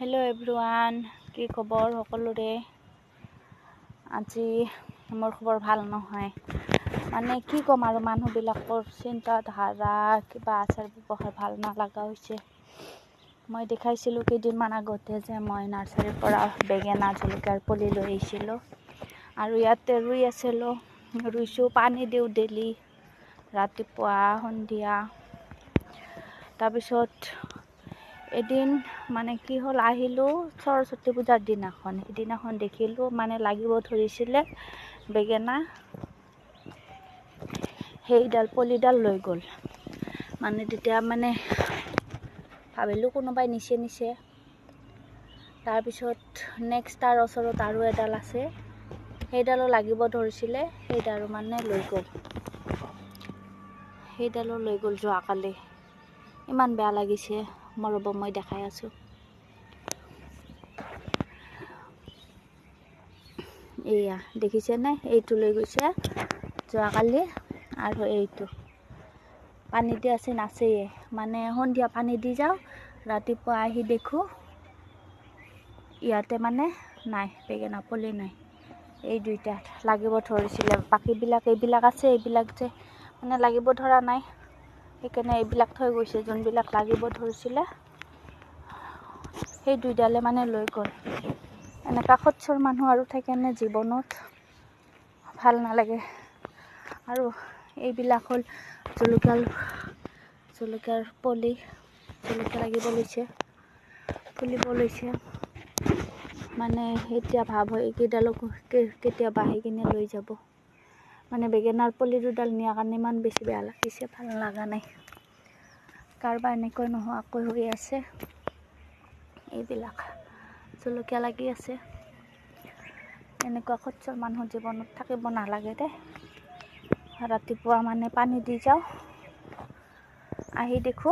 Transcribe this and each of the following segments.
hello everyone কি খবৰ সকলোৰে আজি মোৰ খবৰ ভাল নহয় মানে কি কম আৰু মানুহবিলাকৰ চিন্তা ধাৰা কিবা আচাৰ ব্যৱহাৰ ভাল নালাগা হৈছে মই দেখাইছিলোঁ কেইদিনমান আগতে যে মই নাৰ্সাৰীৰ পৰা বেঙেনা জলকীয়াৰ পুলি লৈ আহিছিলোঁ আৰু ইয়াতে ৰুই আছিলোঁ ৰুইছোঁ পানী দিওঁ ডেইলি ৰাতিপুৱা সন্ধিয়া তাৰপিছত এদিন মানে কি হল আহিলো সৰস্বতী পূজাৰ দিনাখন দেখিলো মানে লাগিব ধৰিছিলে বেঙেনা সেইডাল পলিডাল লৈ গ'ল মানে তেতিয়া মানে ভাবিলো কোনোবাই নিছে তাৰপিছত নেক্সট তাৰ ওচৰত আৰু এডাল আছে সেইডালো লাগিব ধৰিছিলে সেইডালো মানে লৈ গ'ল যোৱাকালি ইমান বেয়া লাগিছে মই দেখাই আছো এয়া দেখিছে না এইটো লৈ গৈছে যোৱাকালি আৰু এইটো পানী দি আছে নাছেই মানে সন্ধিয়া পানী দি যাও ৰাতিপুৱা আহি দেখো ইয়াতে মানে নাই বেঙেনা পুলি নাই এই দুইটা লাগিব ধৰিছিলে বাকিবিলাক এইবিলাক আছে এইবিলাক যে মানে লাগিব ধৰা নাই সেইকাৰণে এইবিলাক থৈ গৈছে যোনবিলাক লাগিব ধৰিছিলে সেই দুইডালে মানে লৈ গ'ল এনেকা খচ্চৰ মানুহ আৰু থাকেনে জীৱনত ভাল নালাগে আৰু এইবিলাক হল জলকীয়াৰ পুলি জলকীয়া লাগিব লৈছে ফুলিব লৈছে মানে এতিয়া ভাব হয় এইকেইডালক কেতিয়াবা আহি কিনে লৈ যাব মানে বেঙেনাৰ পুলি দুডাল নিয়াৰ কাৰণে ইমান বেছি বেয়া লাগিছে ভাল লগা নাই কাৰোবা এনেকৈ নোহোৱাকৈ হৈ আছে এইবিলাক জলকীয়া লাগি আছে এনেকুৱা খচ্চৰ মানুহ জীৱনত থাকিব নালাগে দে ৰাতিপুৱা মানে পানী দি যাও আহি দেখো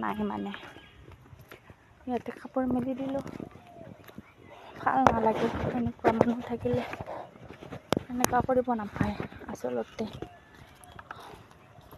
নাই মানে ইয়াতে কাপোৰ মেলি দিলো ভাল নালাগে এনেকুৱা মানুহ থাকিলে এনেকুৱা কৰিব নাপায় আচলতে